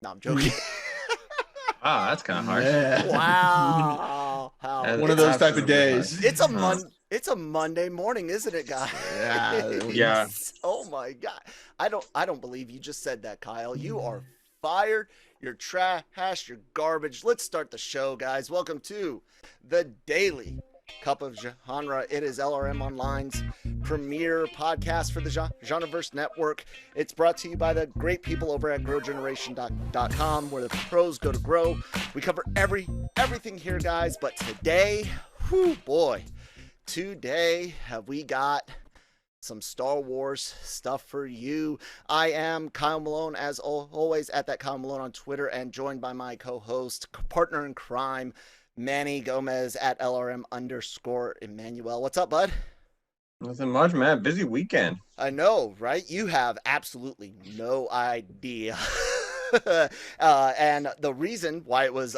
No, I'm joking. Wow, that's kind of harsh. Yeah. Wow. How One of those type of days. it's a Monday morning, isn't it, guys? Yeah. Oh my god. I don't believe you just said that, Kyle. You are fired. You're trash. You're garbage. Let's start the show, guys. Welcome to the Daily Cup of Genre. It is LRM Online's premier podcast for the Genreverse Network. It's brought to you by the great people over at growgeneration.com, where the pros go to grow. We cover everything here, guys. But today, today have we got some Star Wars stuff for you. I am Kyle Malone, as always, at that Kyle Malone on Twitter, and joined by my co-host, partner in crime, Manny Gomez at LRM_Emmanuel. What's up, bud? Nothing much, man. Busy weekend. I know, right? You have absolutely no idea. And the reason why it was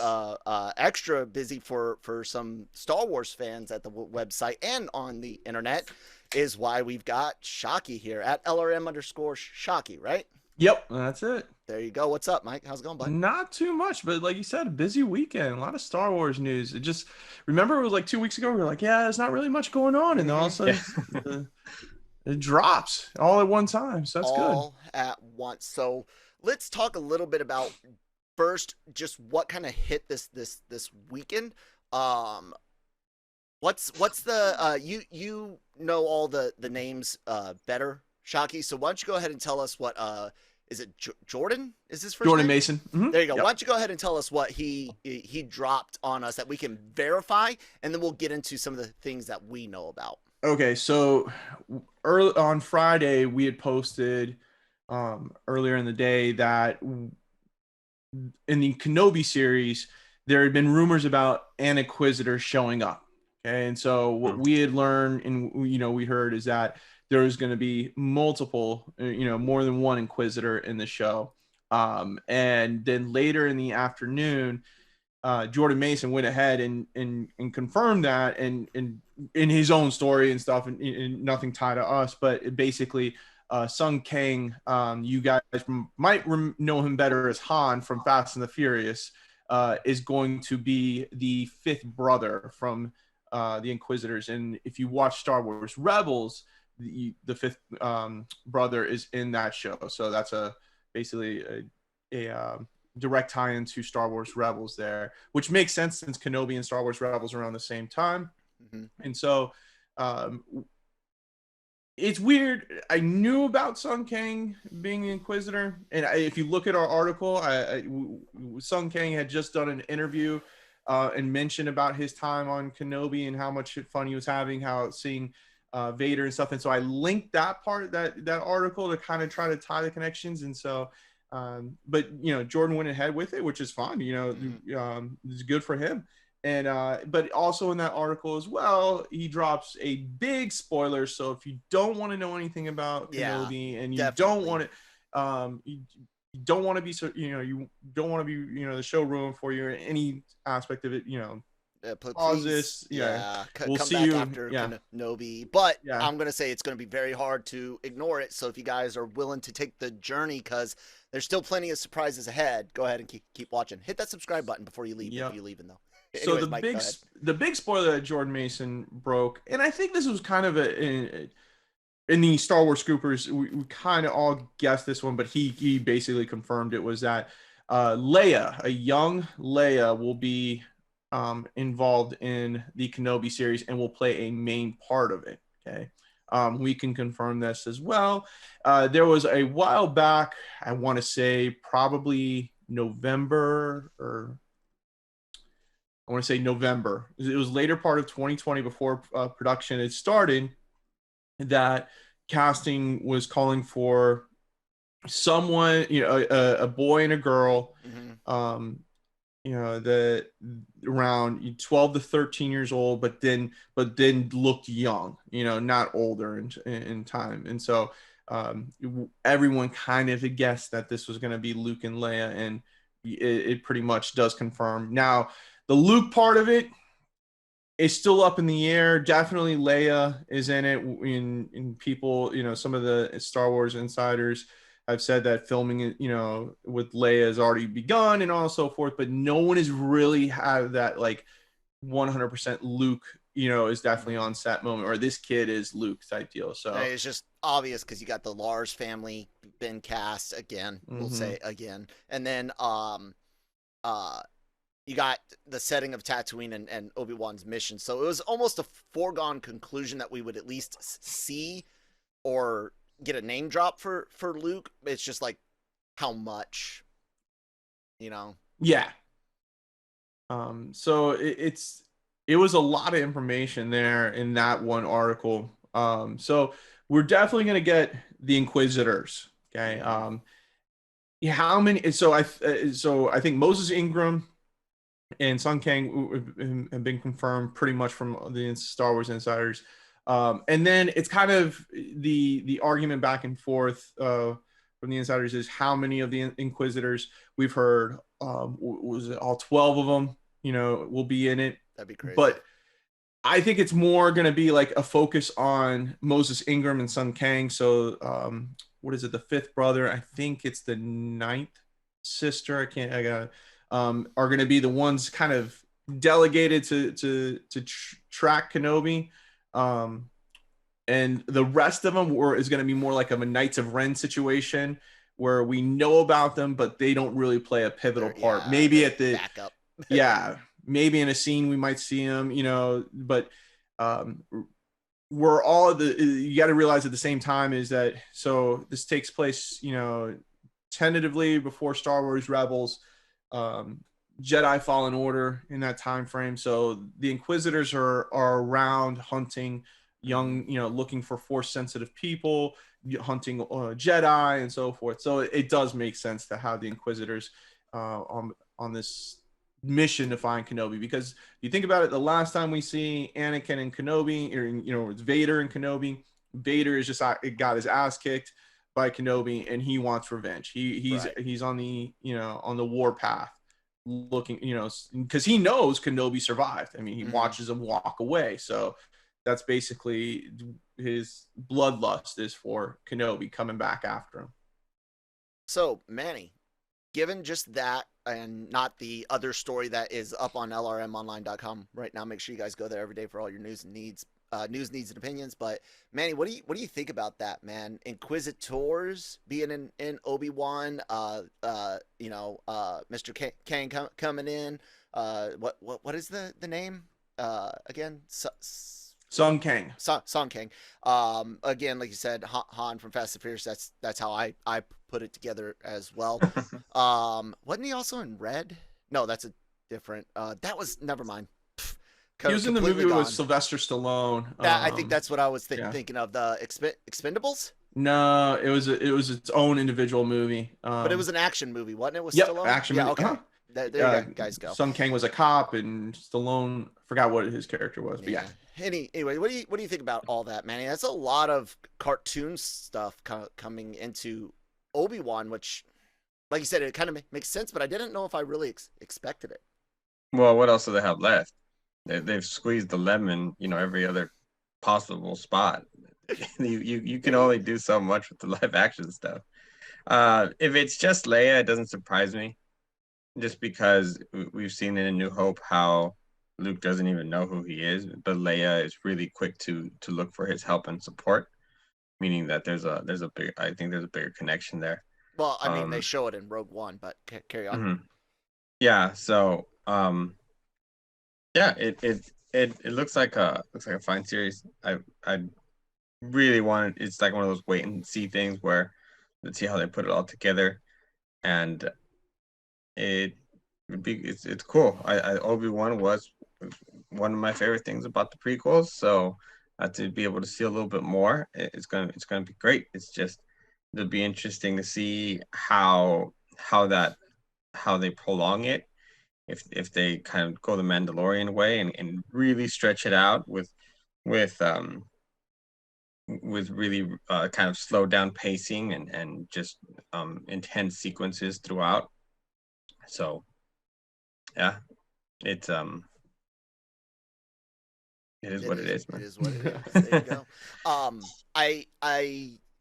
extra busy for some Star Wars fans at the website and on the internet is why we've got Shockey here at LRM_Shockey, right? Yep, that's it. There you go. What's up, Mike? How's it going, bud? Not too much, but like you said, a busy weekend. A lot of Star Wars news. It just remember it was like 2 weeks ago. We were like, yeah, there's not really much going on, and then all of a sudden it drops all at one time. So that's all at once. So let's talk a little bit about first just what kind of hit this weekend. What's the you know all the names better, Shockey, so why don't you go ahead and tell us what is it Jordan? Is this first Jordan name? Mason. Mm-hmm. There you go. Yep. Why don't you go ahead and tell us what he dropped on us that we can verify, and then we'll get into some of the things that we know about. Okay, so early on Friday we had posted earlier in the day that in the Kenobi series there had been rumors about an Inquisitor showing up. Okay, and so what we had learned and we heard is that there was going to be multiple, more than one Inquisitor in the show. And then later in the afternoon, Jordan Mason went ahead and confirmed that and in his own story and stuff, and nothing tied to us, but it basically Sung Kang, you guys might know him better as Han from Fast and the Furious, is going to be the fifth brother from the Inquisitors. And if you watch Star Wars Rebels, the fifth brother is in that show. So that's basically a direct tie into Star Wars Rebels there, which makes sense since Kenobi and Star Wars Rebels are around the same time. Mm-hmm. And so it's weird. I knew about Sung Kang being an Inquisitor, and if you look at our article, Sung Kang had just done an interview and mentioned about his time on Kenobi and how much fun he was having, how seeing Vader and stuff. And so I linked that part, that article, to kind of try to tie the connections. And so, but Jordan went ahead with it, which is fine. It's good for him. And but also in that article as well, he drops a big spoiler. So if you don't want to know anything about Kenobi and you don't want it, you don't want to be you don't want to be the show ruined for you or any aspect of it. Pause this. We'll come see back you after Kenobi. But I'm gonna say it's gonna be very hard to ignore it. So if you guys are willing to take the journey, because there's still plenty of surprises ahead, go ahead and keep watching. Hit that subscribe button before you leave. If you're leaving though. Anyways, so Mike, the big spoiler that Jordan Mason broke, and I think this was kind of in the Star Wars scoopers, we kind of all guessed this one, but he basically confirmed it, was that Leia, a young Leia, will be involved in the Kenobi series and will play a main part of it. Okay. We can confirm this as well. There was a while back, I want to say probably November, it was later part of 2020 before production had started, that casting was calling for someone, a boy and a girl, the around 12 to 13 years old, but then looked young, not older in time. And so everyone kind of guessed that this was going to be Luke and Leia, and it pretty much does confirm. Now, the Luke part of it is still up in the air. Definitely Leia is in it. In people, some of the Star Wars insiders I've said that filming, with Leia has already begun and all so forth, but no one has really had that like 100% Luke, is definitely on set moment, or this kid is Luke type deal. So It's just obvious because you got the Lars family been cast again. We'll say again, and then uh you got the setting of Tatooine and Obi-Wan's mission. So it was almost a foregone conclusion that we would at least see or get a name drop for Luke. It's just like how much, Yeah. So it was a lot of information there in that one article. So we're definitely gonna get the Inquisitors. Okay. Yeah, how many? So I think Moses Ingram and Sun Kang have been confirmed pretty much from the Star Wars insiders. And then it's kind of the argument back and forth from the insiders is how many of the Inquisitors we've heard. Was it all 12 of them? Will be in it. That'd be crazy. But I think it's more going to be like a focus on Moses Ingram and Sun Kang. So what is it? The fifth brother? I think it's the ninth sister. Are going to be the ones kind of delegated to track Kenobi. And the rest of them is going to be more like a Knights of Ren situation where we know about them, but they don't really play a pivotal part. Maybe at the backup. Maybe in a scene we might see them, but we're all you got to realize at the same time is that, so this takes place, tentatively before Star Wars Rebels, Jedi Fallen Order in that time frame. So the Inquisitors are around hunting young, looking for Force sensitive people, hunting Jedi and so forth. So it does make sense to have the Inquisitors on this mission to find Kenobi, because you think about it, the last time we see Anakin and Kenobi, or it's Vader and Kenobi, Vader is just got his ass kicked by Kenobi and he wants revenge. He's on the on the war path looking, because he knows Kenobi survived. I mean, he watches him walk away. So that's basically his bloodlust is for Kenobi coming back after him. So, Manny, given just that and not the other story that is up on LRMonline.com right now, make sure you guys go there every day for all your news, needs, and opinions. But Manny, what do you think about that, man? Inquisitors being in Obi-Wan, Mr. Kang coming in. What is the name again? Sung Kang. Sung Kang. Again, like you said, Han from Fast and Furious. That's how I put it together as well. Wasn't he also in Red? No, that's a different. That was, never mind. He was in the movie with Sylvester Stallone. I think that's what I was thinking of. The Expendables. No, it was its own individual movie. But it was an action movie, wasn't it? With yep, Stallone. Action movie. Okay. There you guys go. Sung Kang was a cop, and Stallone, forgot what his character was. But yeah. Anyway, what do you think about all that, Manny? That's a lot of cartoon stuff coming into Obi-Wan, which, like you said, it kind of makes sense, but I didn't know if I really expected it. Well, what else do they have left? They've squeezed the lemon, every other possible spot. You can only do so much with the live action stuff. If it's just Leia, it doesn't surprise me, just because we've seen in A New Hope how Luke doesn't even know who he is, but Leia is really quick to look for his help and support, meaning that there's a bigger connection there. Well, I mean, they show it in Rogue One, but carry on. Mm-hmm. Yeah. So, yeah, it looks like a fine series. I really want it. It's like one of those wait and see things where let's see how they put it all together, and it's cool. Obi-Wan was one of my favorite things about the prequels, so to be able to see a little bit more, it's gonna be great. It's just, it'll be interesting to see how they prolong it, if they kind of go the Mandalorian way and really stretch it out with really kind of slow down pacing and just intense sequences throughout. So yeah, it is what it is, man. It is what it is. There you go. I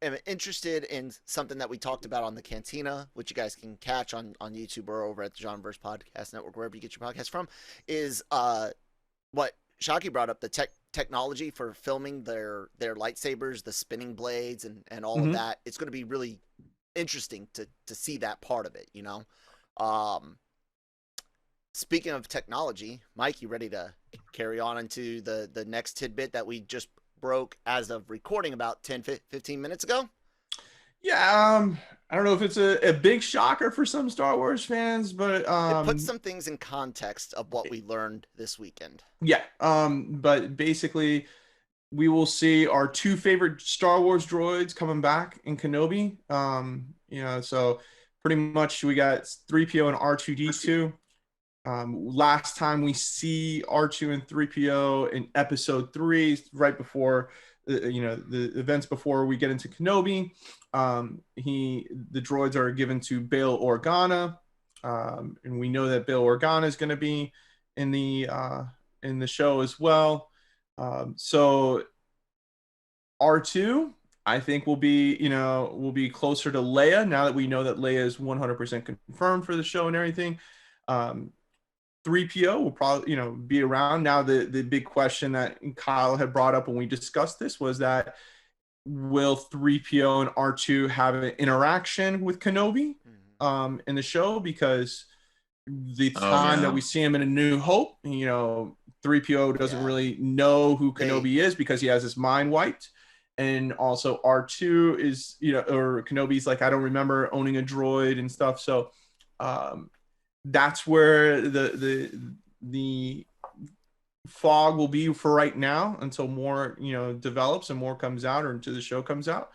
am interested in something that we talked about on the Cantina, which you guys can catch on YouTube or over at the Genreverse Podcast Network, wherever you get your podcast from, is what Shockey brought up, the technology for filming their lightsabers, the spinning blades, and all of that. It's going to be really interesting to see that part of it, you know. Speaking of technology, Mike, you ready to carry on into the next tidbit that we just broke as of recording about 10-15 minutes ago? Yeah, I don't know if it's a big shocker for some Star Wars fans, but it puts some things in context of what we learned this weekend. Yeah, but basically, we will see our two favorite Star Wars droids coming back in Kenobi. You know, so pretty much we got 3PO and R2D2. Last time we see R2 and 3PO in episode 3, right before the events before we get into Kenobi. The droids are given to Bail Organa, and we know that Bail Organa is going to be in the show as well. So R2, I think will be closer to Leia now that we know that Leia is 100% confirmed for the show and everything. 3PO will probably, be around. Now the big question that Kyle had brought up when we discussed this was that will 3PO and R2 have an interaction with Kenobi in the show? Because the time that we see him in A New Hope, 3PO doesn't really know who Kenobi is because he has his mind wiped. And also R2 is, or Kenobi's like, I don't remember owning a droid and stuff. So that's where the fog will be for right now until more, develops and more comes out or until the show comes out.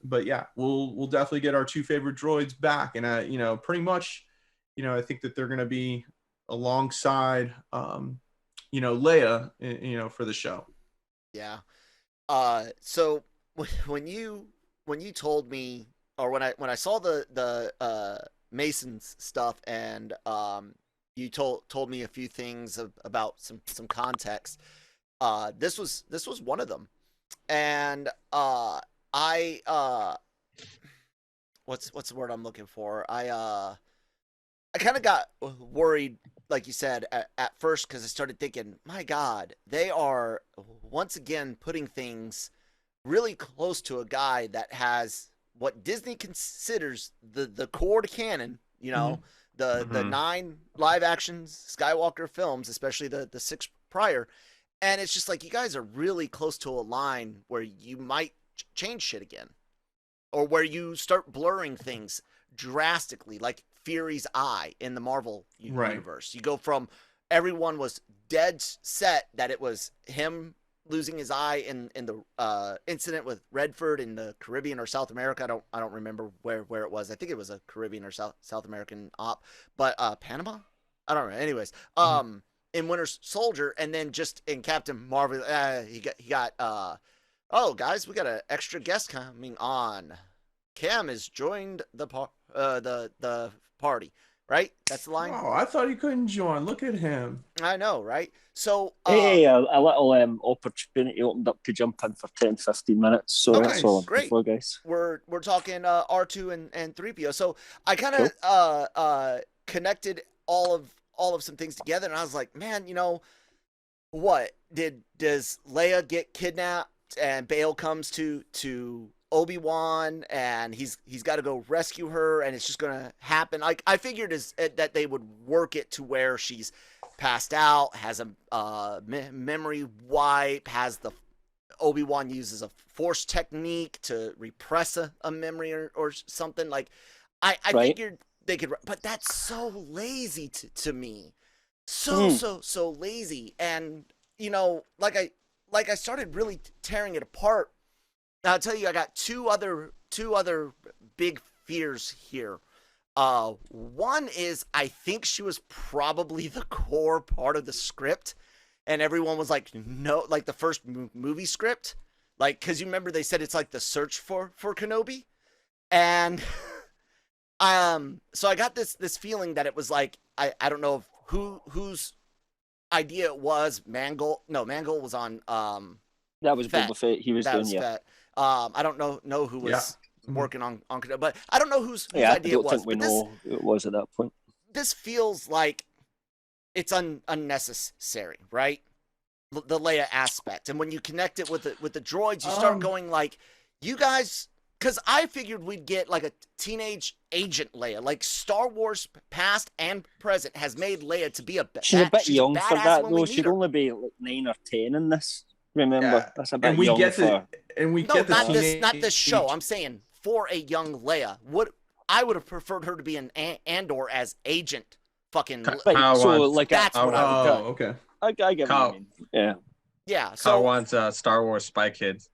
But yeah, we'll definitely get our two favorite droids back. And, pretty much, I think that they're going to be alongside, Leia, for the show. Yeah. So when you told me, or when I saw the Mason's stuff, and you told me a few things about some context, this was one of them. And what's the word I'm looking for? I kind of got worried, like you said, at first, because I started thinking, my God, they are once again putting things really close to a guy that has what Disney considers the core canon, the 9 live action Skywalker films, especially the 6 prior. And it's just like, you guys are really close to a line where you might change shit again, or where you start blurring things drastically, like Fury's eye in the Marvel universe. You go from everyone was dead set that it was him losing his eye in the incident with Redford in the Caribbean or South America. I don't remember where it was. I think it was a Caribbean or South American op, but Panama. I don't know. Anyways, in Winter Soldier, and then just in Captain Marvel, he got. Oh, guys, we got an extra guest coming on. Cam has joined the party, right? That's the line. Oh, I thought he couldn't join. Look at him. I know, right? So hey, a little opportunity opened up to jump in for 10-15 minutes. So okay, that's all. Great. For, guys. We're talking R2 and 3PO. So I kind of connected all of some things together, and I was like, man, what does Leia get kidnapped and Bail comes to Obi-Wan, and he's got to go rescue her, and it's just gonna happen. Like, I figured that they would work it to where she's passed out, has a memory wipe, has the Obi-Wan uses a force technique to repress a memory or something. Like, I figured they could, but that's so lazy to me, so lazy. And like I started really tearing it apart. I'll tell you, I got two other big fears here. One is, I think she was probably the core part of the script, and everyone was like, no, like the first movie script, like, because you remember they said it's like the search for Kenobi, and so I got this feeling that it was like, I don't know whose idea it was. Mangold was on That was Fett. Boba Fett. He was That doing, was yeah. Fett. I don't know who was working on but I don't know whose Yeah, I idea it don't was. think we know who it was at that point. This feels like it's unnecessary, right? The Leia aspect, and when you connect it with the droids, you start going like, you guys, because I figured we'd get like a teenage agent Leia, like Star Wars past and present has made Leia to be she's a bit young for that though. She'd only be like 9 or 10 in this. Remember, that's a bit and we young get for. And we get the not this show. I'm saying for a young Leia, I would have preferred her to be an Andor as agent. Fucking. Right, so like that's what I would. Okay. I get what you mean. Yeah. Yeah. So So wants Star Wars Spy Kids.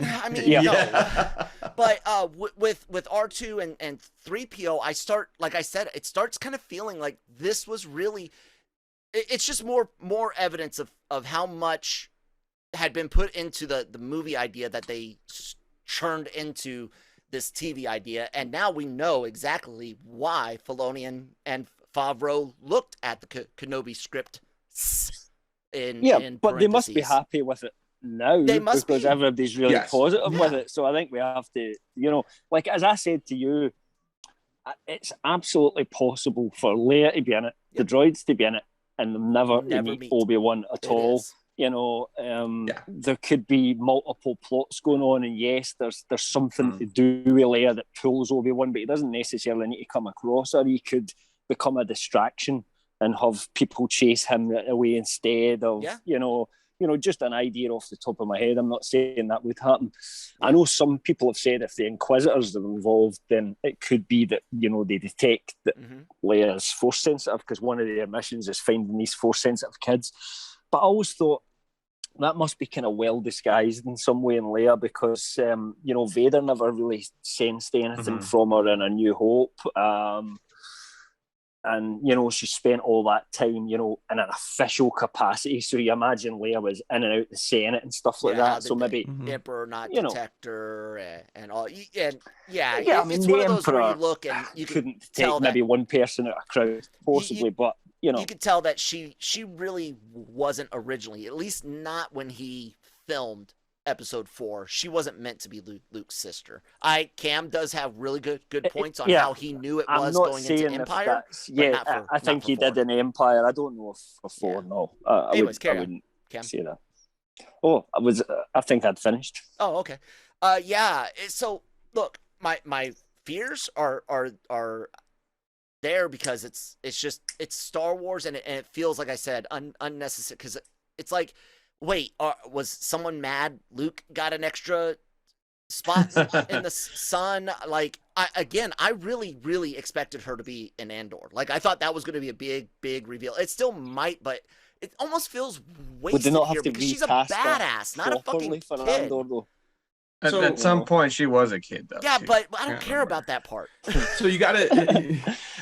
I mean, Yeah. no. But with R2 and 3PO, I start, like I said, it starts kind of feeling like this was really. It's just more evidence of how much had been put into the movie idea that they churned into this TV idea, and now we know exactly why Filoni and Favreau looked at the Kenobi script in but they must be parentheses. happy with it now, They must because be. everybody's really Yes. positive with Yeah. it. So I think we have to, like as I said to you, it's absolutely possible for Leia to be in it, the droids to be in it, and them never to meet Obi-Wan at all. is. There could be multiple plots going on, and yes, there's something to do with Leia that pulls Obi-Wan, but he doesn't necessarily need to come across her. He could become a distraction and have people chase him away instead of, just an idea off the top of my head. I'm not saying that would happen. I know some people have said if the Inquisitors are involved, then it could be that, they detect that Leia's force sensitive, because one of their missions is finding these force sensitive kids. But I always thought that must be kind of well disguised in some way in Leia, because, Vader never really sensed anything from her in A New Hope. And, she spent all that time, in an official capacity. So you imagine Leia was in and out the Senate and stuff like that. So maybe Emperor not detector and all. And I mean, it's the one of those Emperor where you look and you couldn't tell take maybe one person out of a crowd, possibly, but you could tell that she really wasn't originally, at least not when he filmed Episode 4. She wasn't meant to be Luke's sister. Cam does have really good points on how he knew it was going into Empire. I think he did in Empire. I don't know if for 4. No, I wouldn't say that. Oh, I think I'd finished. Oh, okay. So look, my fears are there because it's Star Wars, and it feels, like I said, unnecessary, because it's like, wait, was someone mad Luke got an extra spot in the sun? Like, I really expected her to be in Andor. Like, I thought that was going to be a big reveal. It still might, but it almost feels wasted here because she's a badass, not a fucking kid. Andor, though? At some point, she was a kid, though. Yeah, but I don't care about that part. So you got to.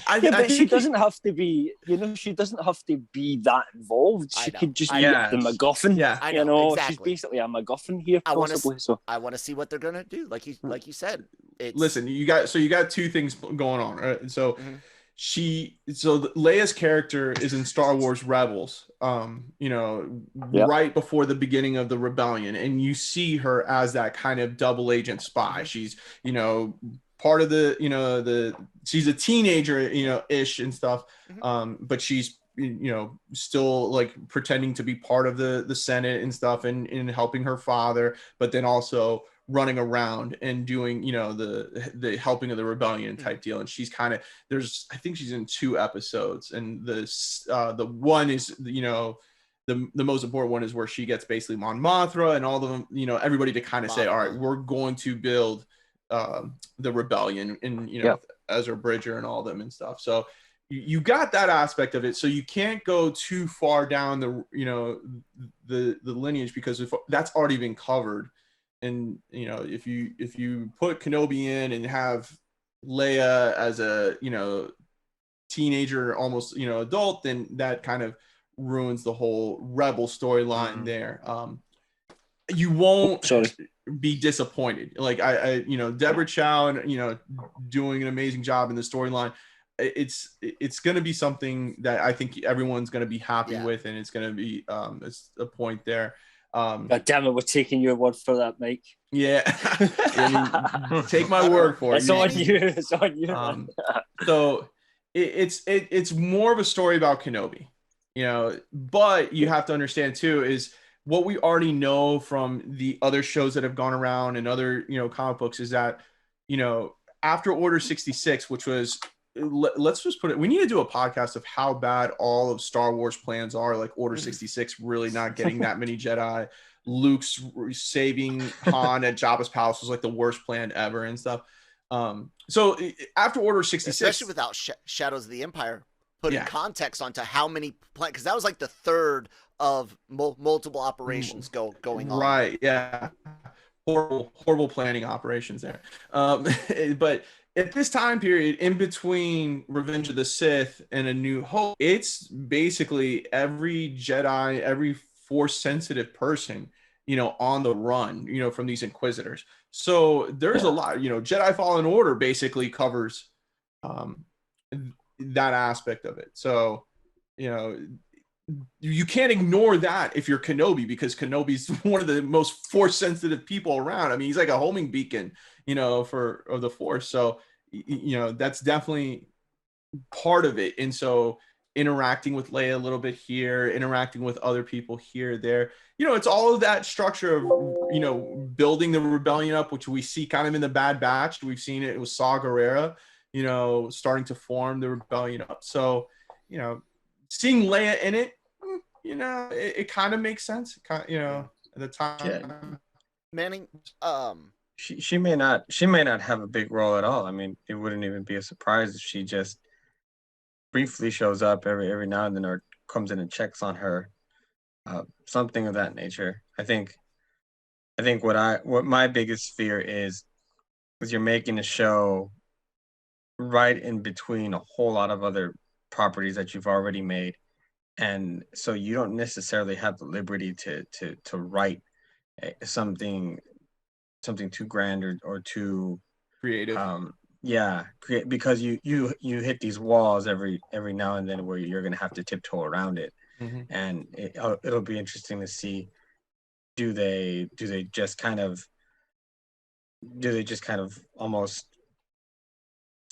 But she doesn't have to be. She doesn't have to be that involved. She could just be the MacGuffin. Yeah, I know, exactly. She's basically a MacGuffin here. I want to see what they're gonna do. Like you said. Listen, you got 2 things going on, right? So. Leia's character is in Star Wars Rebels, right before the beginning of the rebellion, and you see her as that kind of double agent spy. She's, part of she's a teenager, ish and stuff, but she's, still like pretending to be part of the Senate and stuff, and helping her father, but then also running around and doing, the helping of the rebellion type deal. And she's kind of, I think she's in 2 episodes, and the one is, the most important one is where she gets basically Mon Mothra and all of them, everybody to kind of say, all right, we're going to build the rebellion, and Ezra Bridger and all of them and stuff. So you got that aspect of it. So you can't go too far down the lineage, because if that's already been covered. And if you put Kenobi in and have Leia as a teenager, almost adult, then that kind of ruins the whole Rebel storyline there. You won't be disappointed. Like Deborah Chow and doing an amazing job in the storyline. It's going to be something that I think everyone's going to be happy with, and it's going to be it's a point there. God damn it, we're taking your word for that, Mike. Yeah. I mean, take my word for it. It's on you. It's on you. So it's more of a story about Kenobi, you know, but you have to understand too is what we already know from the other shows that have gone around and other, you know, comic books is that, you know, after Order 66, which was, let's just put it, we need to do a podcast of how bad all of Star Wars plans are, like Order 66 really not getting that many Jedi, Luke's saving Han at Jabba's palace was like the worst plan ever and stuff. So after Order 66, especially without Shadows of the Empire putting context onto how many plans, because that was like the third of multiple operations going on. Right. Yeah. Horrible planning operations there. But at this time period, in between Revenge of the Sith and A New Hope, it's basically every Jedi, every Force-sensitive person, you know, on the run, you know, from these Inquisitors. So there's a lot, you know, Jedi Fallen Order basically covers that aspect of it. So, you know, you can't ignore that if you're Kenobi, because Kenobi's one of the most Force-sensitive people around. I mean, he's like a homing beacon, you know, of the Force. So, you know, that's definitely part of it. And so interacting with Leia a little bit here, interacting with other people here, there, you know, it's all of that structure of, you know, building the rebellion up, which we see kind of in the Bad Batch. We've seen it with Saw Gerrera, you know, starting to form the rebellion up. So, you know, seeing Leia in it, you know, it kind of makes sense, you know, at the time. Yeah. Manning, she may not have a big role at all. I mean, it wouldn't even be a surprise if she just briefly shows up every now and then, or comes in and checks on her, something of that nature. I think what my biggest fear is you're making a show right in between a whole lot of other properties that you've already made, and so you don't necessarily have the liberty to write something too grand or too creative. Because you hit these walls every now and then where you're going to have to tiptoe around it. Mm-hmm. And it'll be interesting to see, do they just kind of almost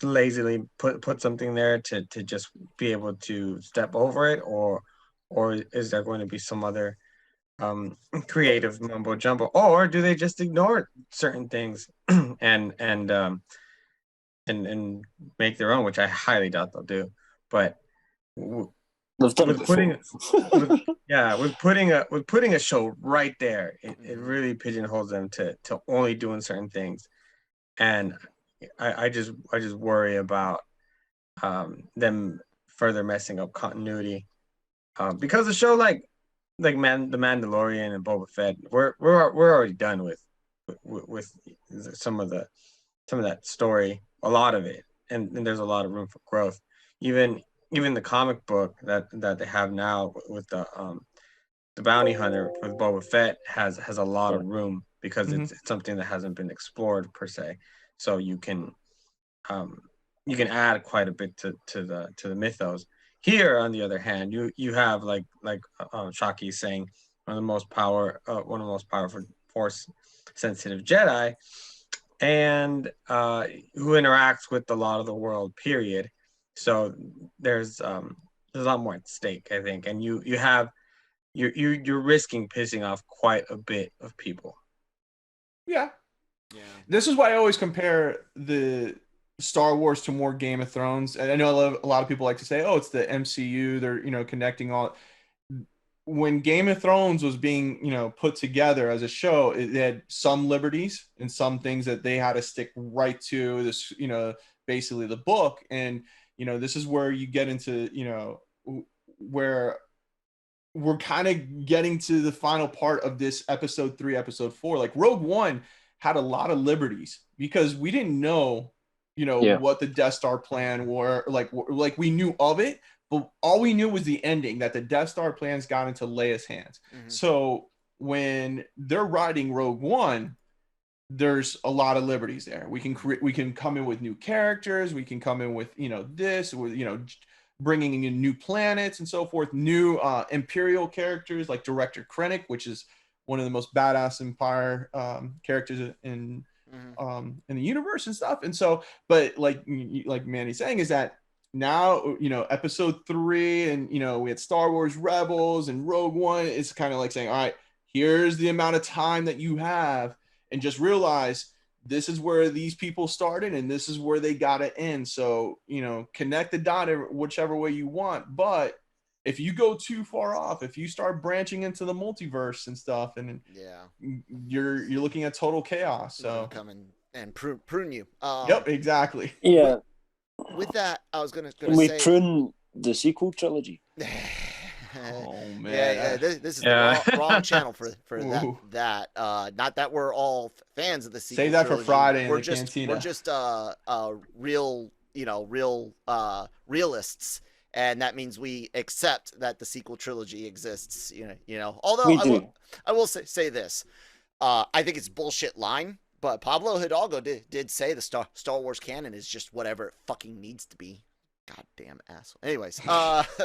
lazily put something there to just be able to step over it, or is there going to be some other creative mumbo jumbo, or do they just ignore certain things and make their own, which I highly doubt they'll do. But with putting a show right there, it really pigeonholes them to only doing certain things, and I just worry about them further messing up continuity, because the show like The Mandalorian and Boba Fett, we're already done with some of that story, a lot of it, and there's a lot of room for growth. Even the comic book that they have now with the bounty hunter with Boba Fett has a lot of room, because it's something that hasn't been explored per se. So you can add quite a bit to the mythos. Here, on the other hand, you have like Shockey saying, one of the most powerful Force sensitive Jedi, and who interacts with a lot of the world, period. So there's a lot more at stake, I think, and you're risking pissing off quite a bit of people. Yeah. This is why I always compare the Star Wars to more Game of Thrones. And I know a lot of people like to say, oh, it's the MCU, they're, you know, connecting all. When Game of Thrones was being, you know, put together as a show, it had some liberties and some things that they had to stick right to this, you know, basically the book. And, you know, this is where you get into, you know, where we're kind of getting to the final part of this episode 3, episode 4. Like Rogue One had a lot of liberties because we didn't know, you know, what the Death Star plan were. Like we knew of it, but all we knew was the ending, that the Death Star plans got into Leia's hands. Mm-hmm. So when they're writing Rogue One, there's a lot of liberties there. We can come in with new characters. We can come in with, you know, this, with, you know, bringing in new planets and so forth, new Imperial characters like Director Krennic, which is one of the most badass Empire characters in the universe and stuff. And so, but like Manny's saying, is that now, you know, episode 3 and, you know, we had Star Wars Rebels and Rogue One. It's kind of like saying, all right, here's the amount of time that you have, and just realize this is where these people started and this is where they got to end. So, you know, connect the dot whichever way you want. But if you go too far off, if you start branching into the multiverse and stuff, and you're looking at total chaos. So come and prune you. Yep, exactly. Yeah. With that, I was gonna Can we say, prune the sequel trilogy? Oh man, yeah. This is the wrong channel for that. Not that we're all fans of the sequel. Save that trilogy. for Friday. We're in the just cantina. we're just real realists, and that means we accept that the sequel trilogy exists. You know. Although I will say this, I think it's bullshit line. But Pablo Hidalgo did say the Star Wars canon is just whatever it fucking needs to be. Goddamn asshole. Anyways,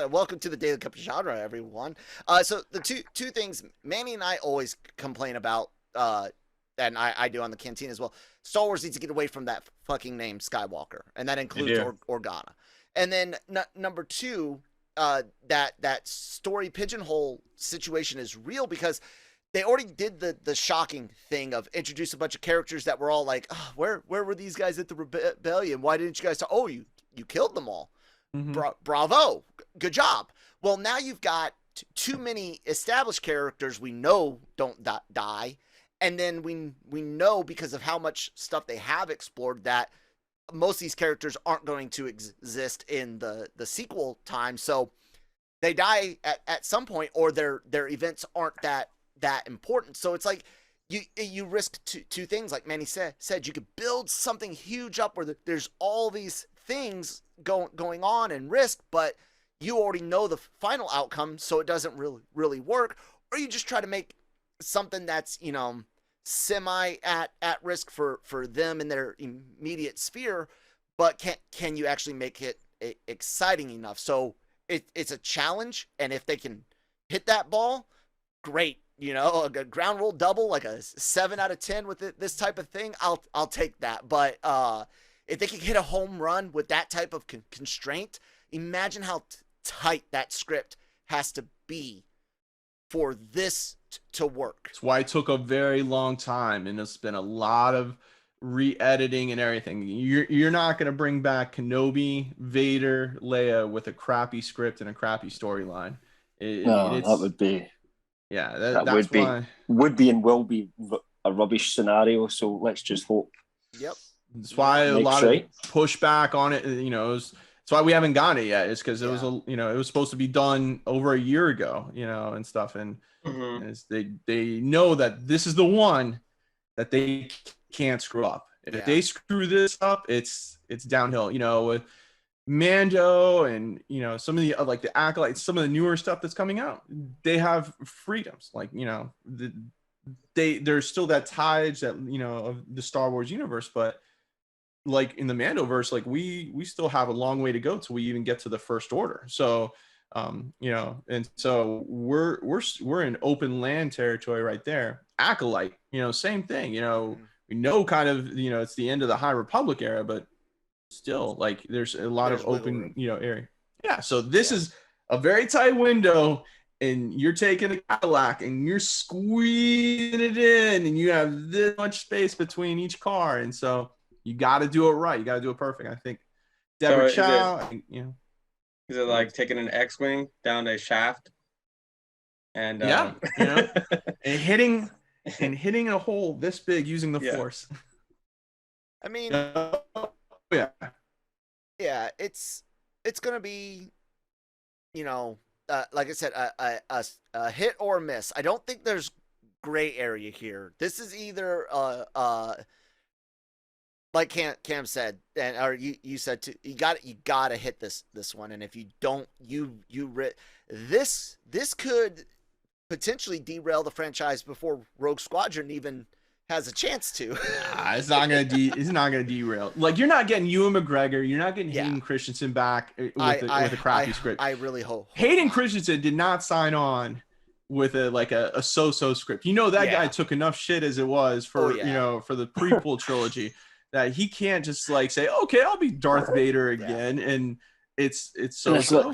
welcome to the Daily Cup of Genre, everyone. So the two things Manny and I always complain about, and I do on the canteen as well. Star Wars needs to get away from that fucking name Skywalker, and that includes Organa. And then number 2, that story pigeonhole situation is real because they already did the shocking thing of introduce a bunch of characters that were all like, oh, where were these guys at the rebellion? Why didn't you guys talk? Oh, you killed them all. Bravo. Good job. Well, now you've got too many established characters we know don't die. And then we know because of how much stuff they have explored that most of these characters aren't going to exist in the sequel time. So they die at some point, or their events aren't that important. So it's like you risk two things. Like Manny said you could build something huge up where there's all these things going on and risk, but you already know the final outcome, so it doesn't really work. Or you just try to make something that's, you know, semi at risk for them in their immediate sphere, but can you actually make it exciting enough? So it's a challenge, and if they can hit that ball, great. You know, a ground roll double, like a 7 out of 10 with this type of thing, I'll take that. But if they can hit a home run with that type of constraint, imagine how tight that script has to be for this to work. That's why it took a very long time, and it's been a lot of re-editing and everything. You're not going to bring back Kenobi, Vader, Leia with a crappy script and a crappy storyline. That would be... Yeah, that would be and will be a rubbish scenario. So let's just hope. Yep. That's why a lot of pushback on it. You know, that's why we haven't got it yet. It's because it was it was supposed to be done over a year ago. You know, and stuff. And they know that this is the one that they can't screw up. If they screw this up, it's downhill. You know, with Mando and, you know, some of the like the acolytes, some of the newer stuff that's coming out, they have freedoms, like, you know, there's still that ties that, you know, of the Star Wars universe, but like in the Mandoverse, like we still have a long way to go till we even get to the First Order. So you know, and so we're in open land territory right there. Acolyte, you know, same thing. You know, we know kind of, you know, it's the end of the High Republic era, but still, like, there's a lot of open, you know, area. Yeah. So this is a very tight window, and you're taking a Cadillac and you're squeezing it in, and you have this much space between each car, and so you got to do it right. You got to do it perfect. I think Deborah Chow, you know. Is it like taking an X-wing down a shaft? And you know, and hitting a hole this big using the Force. I mean, yeah, it's gonna be, you know, like I said, a hit or a miss. I don't think there's gray area here. This is either like Cam said, or you said too, you got to hit this one, and if you don't, this could potentially derail the franchise before Rogue Squadron even has a chance to. It's not gonna derail. Like, you're not getting Ewan McGregor, you're not getting Hayden Christensen back with a crappy script. I really hope Hayden Christensen did not sign on with a so-so script. That guy took enough shit as it was for for the prequel trilogy that he can't just say, okay, I'll be Darth Vader again, and it's so.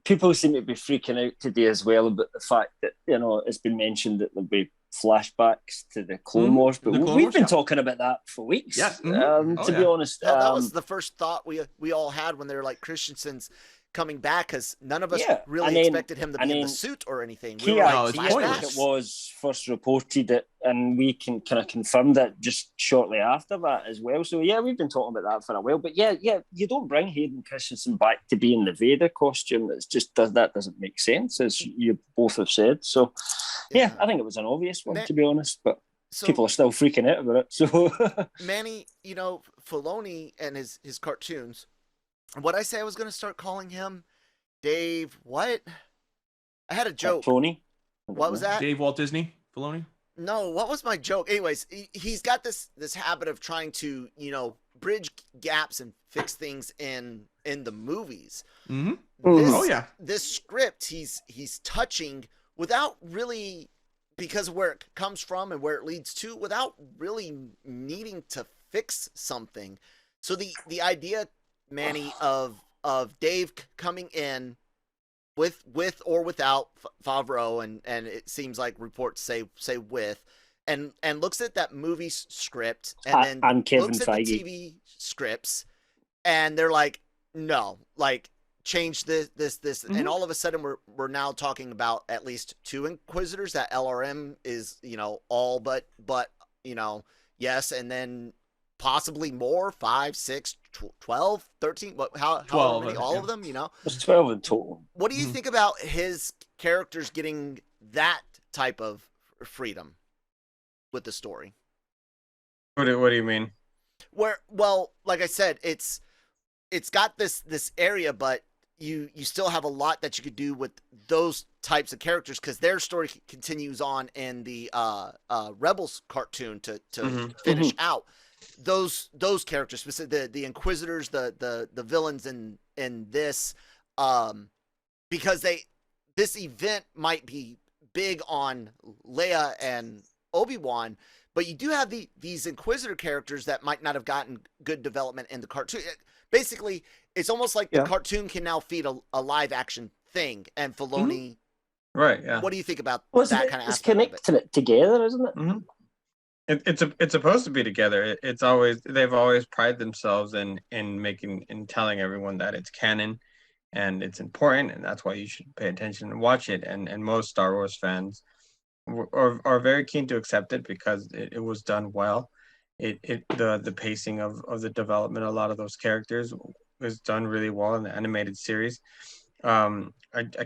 People seem to be freaking out today as well about the fact that it's been mentioned that there'll be flashbacks to the Clone Wars, but we've been talking about that for weeks. Yeah. To be honest, that was the first thought we all had when they were like Christensen's coming back, because none of us really expected him to be in the suit or anything. We were like, it was first reported it, and we can kind of confirmed it just shortly after that as well. So yeah, we've been talking about that for a while. But yeah, you don't bring Hayden Christensen back to be in the Vader costume. It's just that doesn't make sense, as you both have said. So yeah, I think it was an obvious one, to be honest, but people are still freaking out about it. So Manny, Filoni and his cartoons. What I say I was going to start calling him? Dave, what? I had a joke. Tony? What was that? Dave Walt Disney? Filoni? No, what was my joke? Anyways, he's got this habit of trying to, bridge gaps and fix things in the movies. Mm-hmm. This script he's touching without really, because of where it comes from and where it leads to, without really needing to fix something. So the idea, Manny, of Dave coming in with or without Favreau, and it seems like reports say with, and looks at that movie script and then looks at the TV scripts, and they're like, no, change this, and all of a sudden we're now talking about at least 2 Inquisitors. That LRM is all but yes, and then possibly more, 5, 6, 12, 13, how 12, many, all of them, There's 12 in total. What do you think about his characters getting that type of freedom with the story? What do you mean? Well, like I said, it's got this area, but you still have a lot that you could do with those types of characters, because their story continues on in the Rebels cartoon to finish out those characters, specifically the Inquisitors, the villains in this, because this event might be big on Leia and Obi-Wan, but you do have these Inquisitor characters that might not have gotten good development in the cartoon. Basically, it's almost like the cartoon can now feed a live action thing, and Filoni. Right. Yeah. What do you think about that kind of aspect? It's connecting it together, isn't it? Mm-hmm. It's supposed to be together. They've always prided themselves in telling everyone that it's canon and it's important, and that's why you should pay attention and watch it. And most Star Wars fans are very keen to accept it because it was done well. The pacing of the development, a lot of those characters was done really well in the animated series. I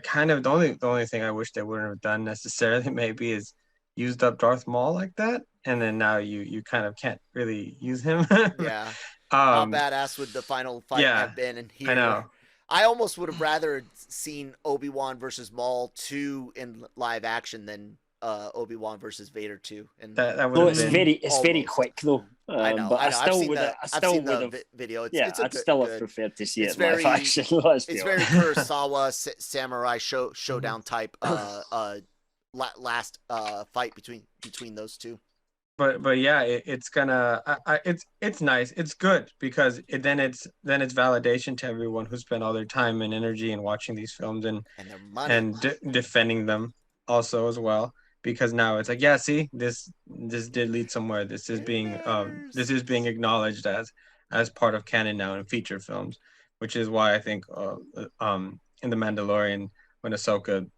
kind of the only thing I wish they wouldn't have done necessarily maybe is used up Darth Maul like that, and then now you kind of can't really use him. Yeah. How badass would the final fight have been? And here, I know. I almost would have rather seen Obi-Wan versus Maul 2 in live action than Obi-Wan versus Vader 2. And that would have been it's very quick though. I know. But I still would have video. I'd still have preferred to see it very, live action. It's very Kurosawa samurai showdown type last fight between those two. But yeah, it's gonna it's nice. It's good because then it's validation to everyone who spent all their time and energy in watching these films and their money and defending them also as well. Because now it's like, yeah, see, this did lead somewhere. This is being acknowledged as part of canon now in feature films, which is why I think in The Mandalorian when Ahsoka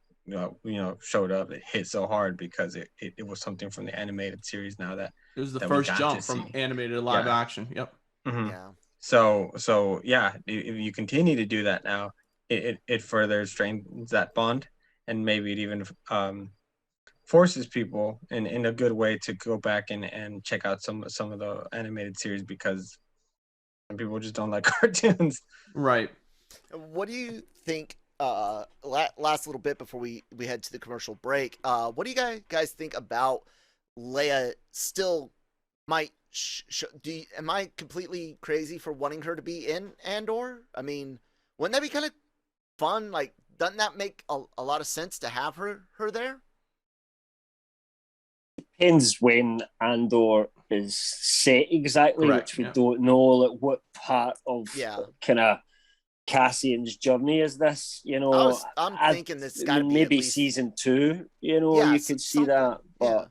showed up, it hit so hard because it was something from the animated series now that it was the first jump from animated to live action. Yep. Mm-hmm. Yeah. So yeah, if you continue to do that now, it further strengthens that bond, and maybe it even forces people in a good way to go back and check out some of the animated series because some people just don't like cartoons. Right. What do you think? Last little bit before we head to the commercial break. What do you guys think about Leia still might am I completely crazy for wanting her to be in Andor? I mean, wouldn't that be kind of fun? Like, doesn't that make a lot of sense to have her there? depends when Andor is set exactly, Correct, which we don't know. Like what part of kind of Cassian's journey is this? You know, I'm thinking this got to be maybe at least season 2. You know, you could see that, but.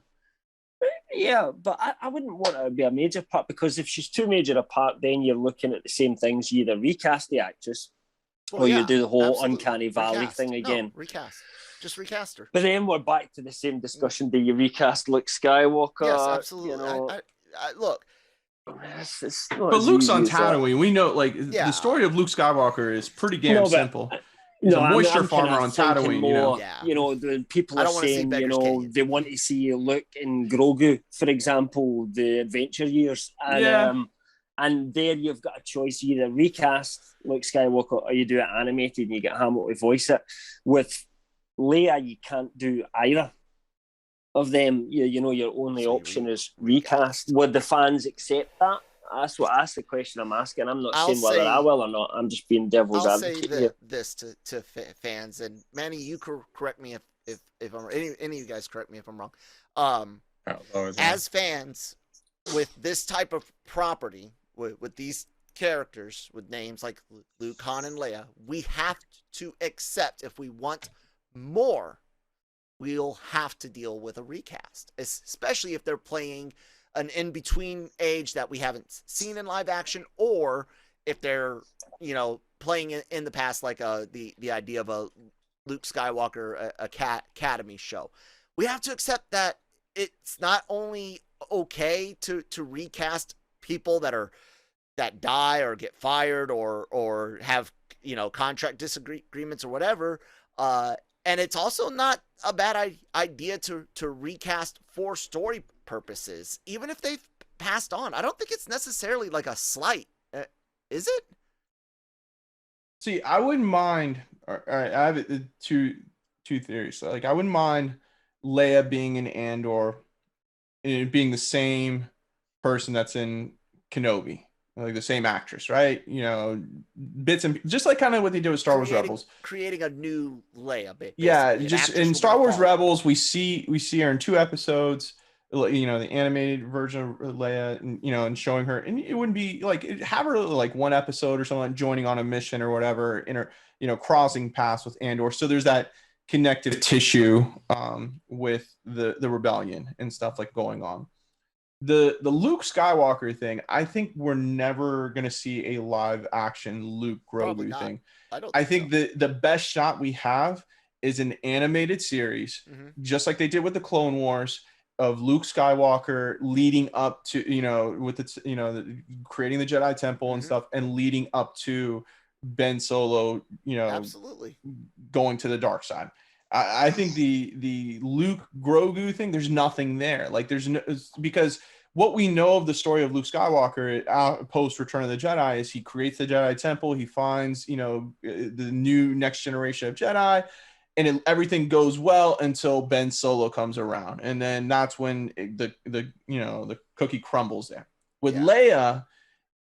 Yeah, but I wouldn't want it to be a major part, because if she's too major a part, then you're looking at the same things. You either recast the actress or you do the whole Uncanny Valley thing again. No, recast. Just recast her. But then we're back to the same discussion. Do you recast Luke Skywalker? Yes, absolutely. You know, look. But Luke's on Tatooine. We know, like, the story of Luke Skywalker is pretty damn simple. He's a moisture farmer on Tatooine, more, you know, the people are saying, you know, they want to see Luke in Grogu, for example, the Adventure Years. And, and there you've got a choice. You either recast Luke Skywalker or you do it animated and you get Hamill to voice it. With Leia, you can't do either of them. You know, your only option is recast. Would the fans accept that? That's the question I'm asking. I'm not saying whether I will or not. I'm just being devil's advocate here. I'll say this to fans, and Manny, you correct me if I'm any of you guys correct me if I'm wrong. As fans, with this type of property, with these characters with names like Luke, Han, and Leia, we have to accept, if we want more, we'll have to deal with a recast, especially if they're playing an in-between age that we haven't seen in live action, or if they're, you know, playing in the past, like the idea of a Luke Skywalker Academy show. We have to accept that it's not only okay to recast people that die or get fired or have, you know, contract disagreements or whatever, and it's also not a bad idea to recast for story purposes, even if they've passed on. I don't think it's necessarily like a slight, is it? See, I wouldn't mind. All right, I have two theories. So, like, I wouldn't mind Leia being in Andor, and being the same person that's in Kenobi, like the same actress, right? You know, bits and just like kind of what they did with Star Wars Rebels, creating a new Leia. Yeah, just in Star Wars Rebels, we see her in 2 episodes. You know, the animated version of Leia, and, you know, and showing her, and it wouldn't be like, have her like 1 episode or something, like joining on a mission or whatever, in her, you know, crossing paths with Andor. So there's that connective tissue with the rebellion and stuff like going on. The Luke Skywalker thing, I think we're never gonna see a live action Luke Grogu thing. I think the best shot we have is an animated series, just like they did with the Clone Wars, of Luke Skywalker leading up to, you know, with its, you know, creating the Jedi Temple and stuff, and leading up to Ben Solo, you know, absolutely going to the dark side. I think the Luke Grogu thing, there's nothing there. Like, there's no, because what we know of the story of Luke Skywalker post Return of the Jedi is he creates the Jedi Temple, he finds, you know, the new next generation of Jedi, and everything goes well until Ben Solo comes around, and then that's when the you know, the cookie crumbles there. With Leia,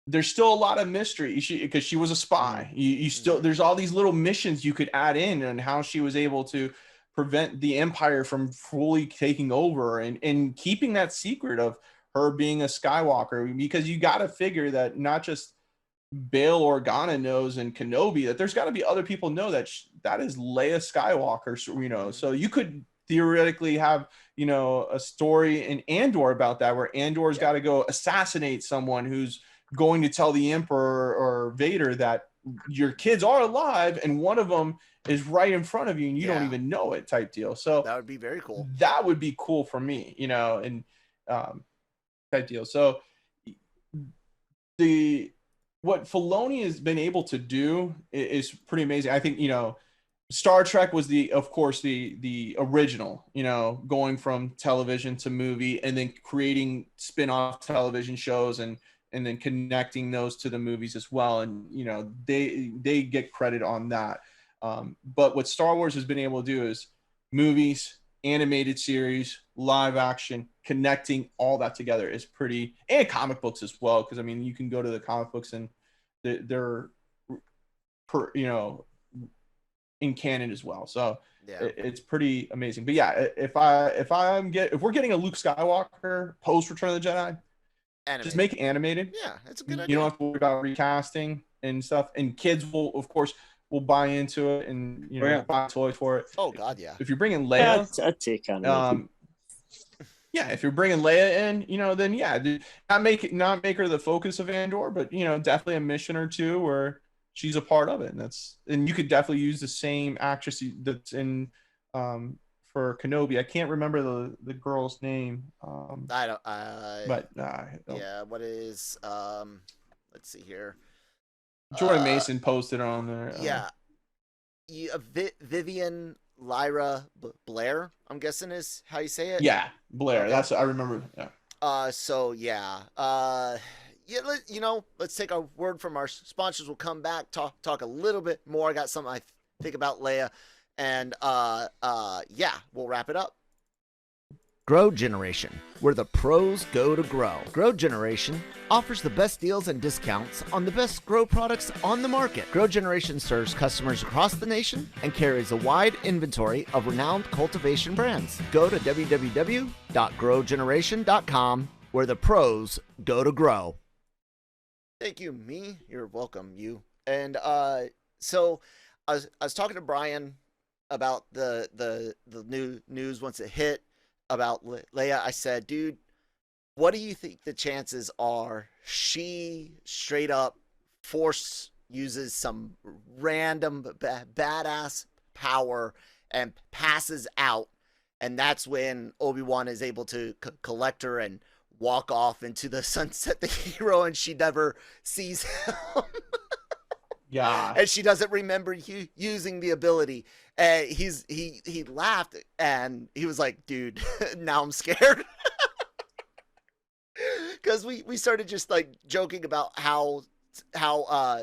there's still a lot of mystery, because she was a spy. You still, there's all these little missions you could add in, and how she was able to prevent the Empire from fully taking over, and keeping that secret of her being a Skywalker, because you got to figure that not just Bail Organa knows and Kenobi, that there's got to be other people know that that is Leia Skywalker, you know. So you could theoretically have, you know, a story in Andor about that, where Andor's got to go assassinate someone who's going to tell the Emperor or Vader that your kids are alive, and one of them is right in front of you and you don't even know it, type deal. So that would be very cool. That would be cool for me, you know, and type deal. So what Filoni has been able to do is pretty amazing. I think, you know, Star Trek was of course the original, you know, going from television to movie, and then creating spin-off television shows, and then connecting those to the movies as well. And, you know, they get credit on that. But what Star Wars has been able to do is movies, animated series, live action, connecting all that together is pretty, and comic books as well. Because, I mean, you can go to the comic books and they're you know, in canon as well. So Yeah. it's pretty amazing. But yeah, if we're getting a Luke Skywalker post Return of the Jedi, just make it animated. Yeah, it's a good You idea. don't have to worry about recasting and stuff. And kids will, of course, buy into it and buy a toy for it. Oh God, yeah. If you're bringing Leia, I'd take animated. yeah, if you're bringing Leia in, then yeah, not make her the focus of Andor, but definitely a mission or two where she's a part of it, and you could definitely use the same actress that's in for Kenobi. I can't remember the girl's name. I don't. But yeah, what is let's see here. Jordan Mason posted on there. Yeah, Vivian Lyra Blair, I'm guessing is how you say it. Yeah, Blair. Okay. That's I remember. Yeah. So yeah. Let's take a word from our sponsors. We'll come back, talk a little bit more. I got something I think about Leia, and yeah, we'll wrap it up. Grow Generation, where the pros go to grow. Grow Generation offers the best deals and discounts on the best grow products on the market. Grow Generation serves customers across the nation and carries a wide inventory of renowned cultivation brands. Go to www.growgeneration.com, where the pros go to grow. Thank you, me. You're welcome, you. And so I was talking to Brian about the new news once it hit about Leia. I said, dude, what do you think the chances are she straight up force uses some random badass power and passes out, and that's when Obi-Wan is able to collect her and walk off into the sunset, the hero, and she never sees him. Yeah. And she doesn't remember using the ability. He laughed and he was like, dude, now I'm scared. Because we started just like joking about how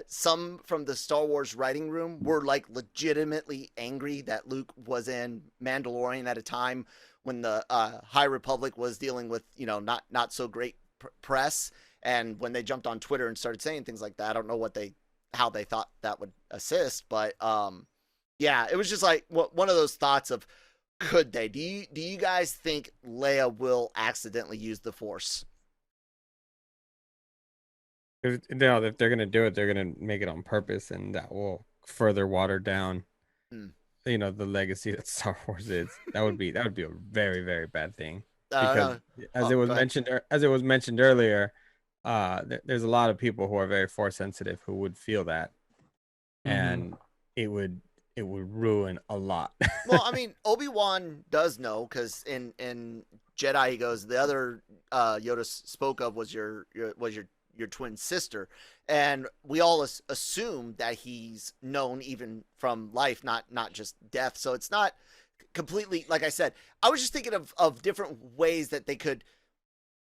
some from the Star Wars writing room were like legitimately angry that Luke was in Mandalorian at a time when the High Republic was dealing with not so great press, and when they jumped on Twitter and started saying things like that. I don't know how they thought that would assist, but yeah, it was just like one of those thoughts of, could they? Do you guys think Leia will accidentally use the Force? No, if they're gonna do it, they're gonna make it on purpose, and that will further water down, the legacy that Star Wars is. That would be a very, very bad thing. Because as it was mentioned earlier, there's a lot of people who are very Force sensitive who would feel that, and it would ruin a lot. Well, I mean, Obi-Wan does know, because in Jedi he goes, the other Yoda spoke of was your twin sister, and we all assume that he's known even from life, not just death. So it's not completely, like I said, I was just thinking of different ways that they could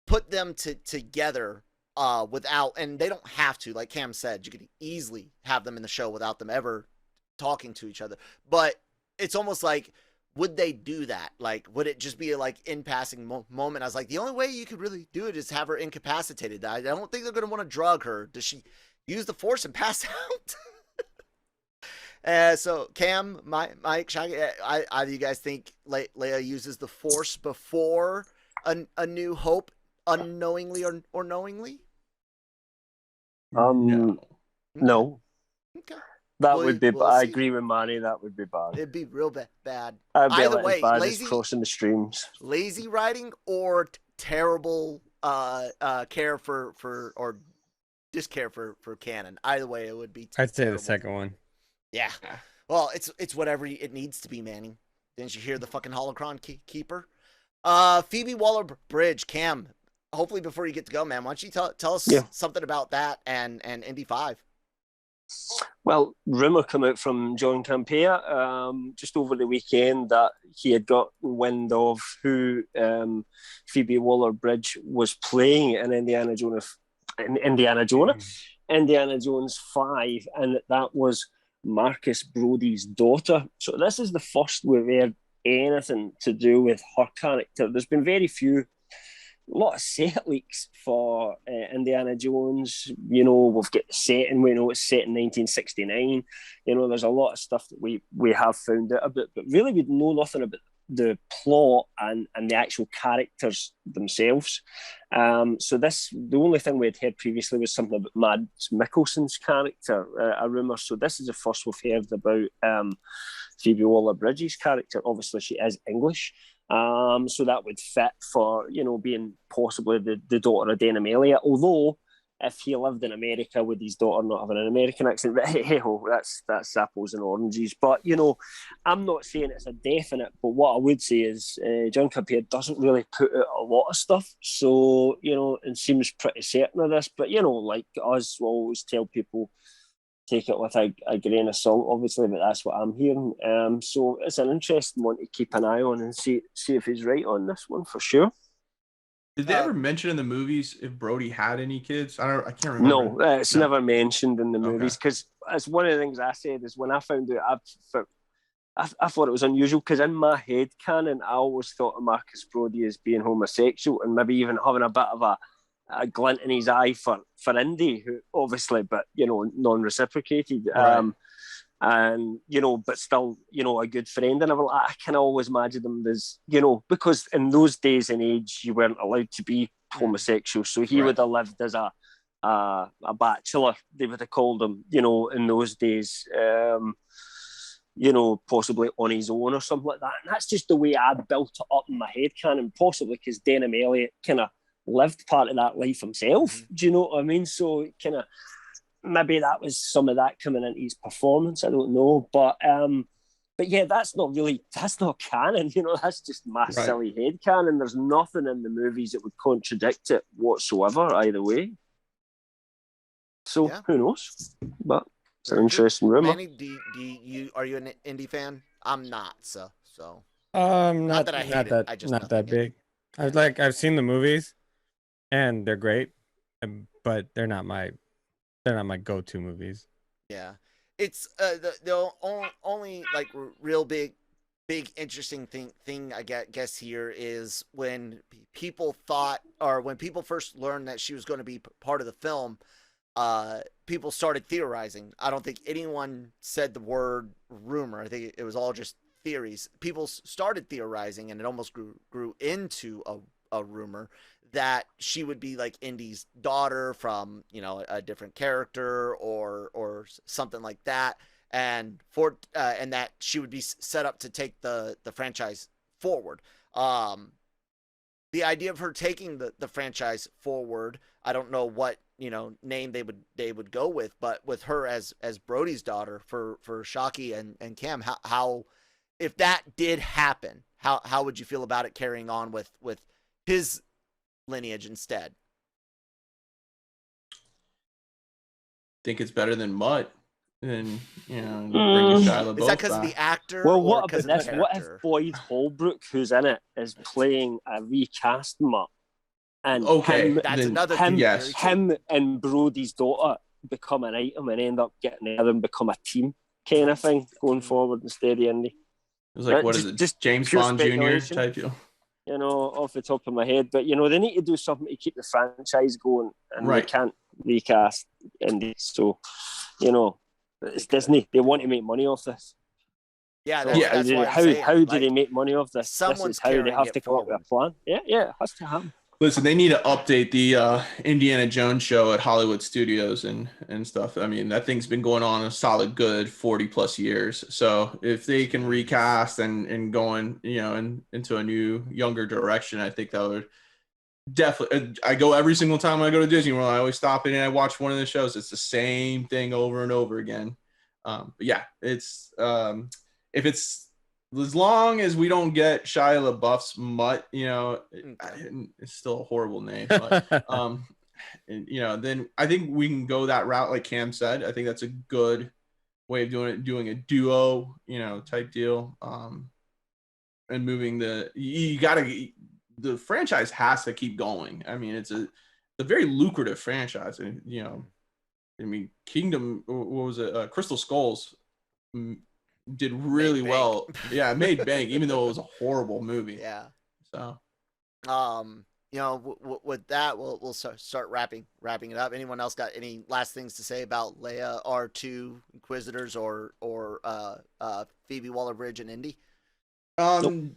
put them together without, and they don't have to, like Cam said, you could easily have them in the show without them ever talking to each other. But it's almost like, would they do that? Like, would it just be like in passing moment? I was like, the only way you could really do it is have her incapacitated. I don't think they're going to want to drug her. Does she use the Force and pass out? So Cam, Mike, Shockey, either you guys think Leia uses the Force before a New Hope, unknowingly or knowingly? No. Okay. That would be. I agree with Manny. That would be bad. It'd be real bad. I'd be Either way, bad as crossing the streams. Lazy writing or terrible care for or discare for canon. Either way, it would be. I'd say the second one. Yeah. Well, it's whatever it needs to be, Manny. Didn't you hear the fucking holocron keeper? Phoebe Waller-Bridge, Cam. Hopefully, before you get to go, man, why don't you tell us something about that and Indy 5? Well, rumour came out from John Campea just over the weekend that he had got wind of who Phoebe Waller-Bridge was playing in Indiana Jones 5, and that was Marcus Brody's daughter. So this is the first we've heard anything to do with her character. There's been very few lot of set leaks for Indiana Jones. You know, we've got the setting. We know it's set in 1969. You know, there's a lot of stuff that we have found out about, but really we know nothing about the plot and the actual characters themselves. So the only thing we had heard previously was something about Mads Mikkelsen's character, a rumour. So this is the first we've heard about Phoebe Waller-Bridge's character. Obviously, she is English. So that would fit for, you know, being possibly the daughter of Dana Melia. Although, if he lived in America with his daughter not having an American accent, but hey ho, that's apples and oranges. But, you know, I'm not saying it's a definite, but what I would say is John Capier doesn't really put out a lot of stuff. So, you know, and seems pretty certain of this. But, you know, like us, we'll always tell people, take it with a grain of salt, obviously, but that's what I'm hearing. So it's an interesting one to keep an eye on and see if he's right on this one for sure. Did they ever mention in the movies if Brody had any kids? I can't remember. No, it's never mentioned in the movies, because it's one of the things I said is when I found out, I thought it was unusual, because in my head canon, I always thought of Marcus Brody as being homosexual and maybe even having a bit of a glint in his eye for Indy, who obviously, but, you know, non-reciprocated. Right. And, you know, but still, you know, a good friend. And I can always imagine them as, you know, because in those days and age, you weren't allowed to be homosexual. So he would have lived as a bachelor, they would have called him, you know, in those days, you know, possibly on his own or something like that. And that's just the way I built it up in my head canon, possibly because Denham Elliott kind of lived part of that life himself. Do you know what I mean? So kind of, maybe that was some of that coming into his performance. I don't know, but yeah, that's not canon. You know, that's just my silly head canon. There's nothing in the movies that would contradict it whatsoever either way. So who knows? But it's an interesting rumor. Manny, are you an indie fan? I'm not. So not that I hate it. I just not that big. I've seen the movies, and they're great, but they're not my go-to movies. Yeah, it's the only like real big interesting thing I guess here is when people thought, or when people first learned that she was going to be part of the film, people started theorizing. I don't think anyone said the word rumor. I think it was all just theories. People started theorizing, and it almost grew into a rumor that she would be like Indy's daughter from, you know, a different character or something like that, and that she would be set up to take the franchise forward. The idea of her taking the franchise forward, I don't know what, you know, name they would go with, but with her as Brody's daughter for Shockey and Cam, how if that did happen, how would you feel about it carrying on with his lineage instead? Think it's better than Mutt, and, you know, bring Shia LaBeouf. Is that because of the actor? Well, what about this? What if Boyd Holbrook, who's in it, is playing a recast Mutt, and him and Brody's daughter become an item and end up getting together and become a team kind of thing going forward instead of Indy? It was like, what is it? Just James Bond Jr. type deal. You know, off the top of my head, but, you know, they need to do something to keep the franchise going, and they can't recast Indy. So, you know, it's Disney. They want to make money off this. Yeah, that's why how do they make money off this? This is how they have to come up with a plan. Yeah, it has to happen. Listen, they need to update the Indiana Jones show at Hollywood Studios and stuff. I mean, that thing's been going on a solid good 40 plus years. So if they can recast and going, you know, into a new, younger direction, I think that would definitely. I go every single time I go to Disney World. I always stop in and I watch one of the shows. It's the same thing over and over again. But yeah, it's if it's, as long as we don't get Shia LaBeouf's Mutt, you know, it's still a horrible name, but you know, then I think we can go that route, like Cam said. I think that's a good way of doing a duo, you know, type deal, and moving the franchise has to keep going. I mean, it's a very lucrative franchise, and, you know, I mean, Kingdom, what was it? Crystal Skulls did really well. Yeah, it made bank, even though it was a horrible movie. Yeah. So you know, with that, we'll start wrapping it up. Anyone else got any last things to say about Leia, R2, Inquisitors, or Phoebe Waller-Bridge and Indy? Nope.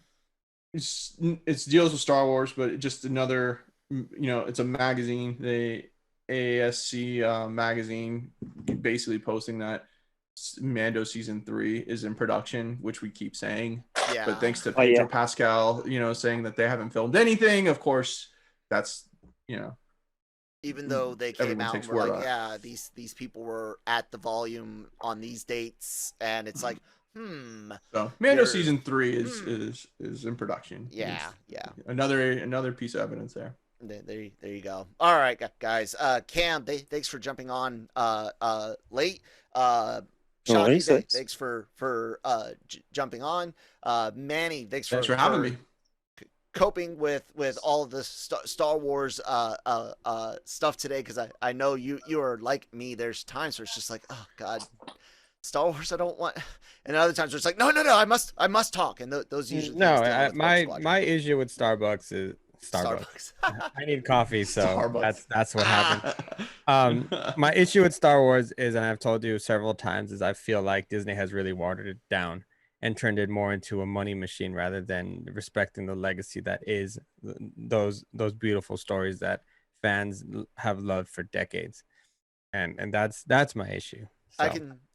It's deals with Star Wars, but just another, it's a magazine. The AASC magazine basically posting that Mando season 3 is in production, which we keep saying. Yeah. But thanks to Pedro Pascal, saying that they haven't filmed anything. Of course, that's even though they came out and were like, yeah, these people were at the volume on these dates, and it's like, So Mando season 3 is in production. Yeah. Another piece of evidence there. There you go. All right, guys. Cam, thanks for jumping on late. Shockey, thanks for jumping on. Manny, thanks for having me. Coping with all of the Star Wars stuff today, because I know you are like me. There's times where it's just like, oh God, Star Wars, I don't want, and other times where it's like, no, I must talk, and those usually my issue with Starbucks is Starbucks. I need coffee, so that's what happened. My issue with Star Wars is, and I've told you several times, is I feel like Disney has really watered it down and turned it more into a money machine rather than respecting the legacy that is those beautiful stories that fans have loved for decades, and that's my issue. So.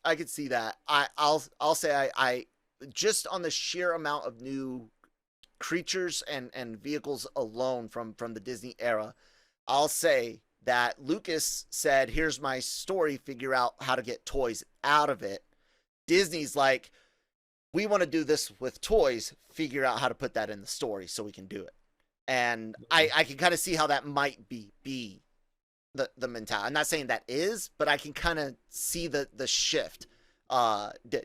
I can see that. I'll say I just on the sheer amount of new creatures and vehicles alone from the Disney era, I'll say that Lucas said, here's my story, figure out how to get toys out of it. Disney's like, we want to do this with toys, figure out how to put that in the story so we can do it. And I can kind of see how that might be the mentality. I'm not saying that is, but I can kind of see the shift,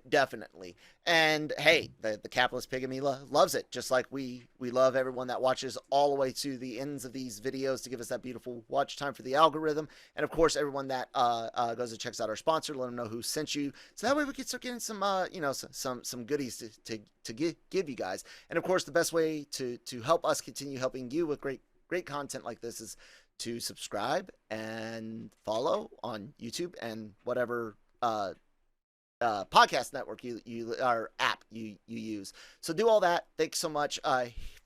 definitely. And hey, the capitalist pig in me loves it, just like we love everyone that watches all the way to the ends of these videos to give us that beautiful watch time for the algorithm. And of course, everyone that goes and checks out our sponsor, let them know who sent you, so that way we can start getting some some goodies to give you guys. And of course, the best way to help us continue helping you with great content like this is to subscribe and follow on YouTube and whatever podcast network you or app you use. So do all that. Thanks so much.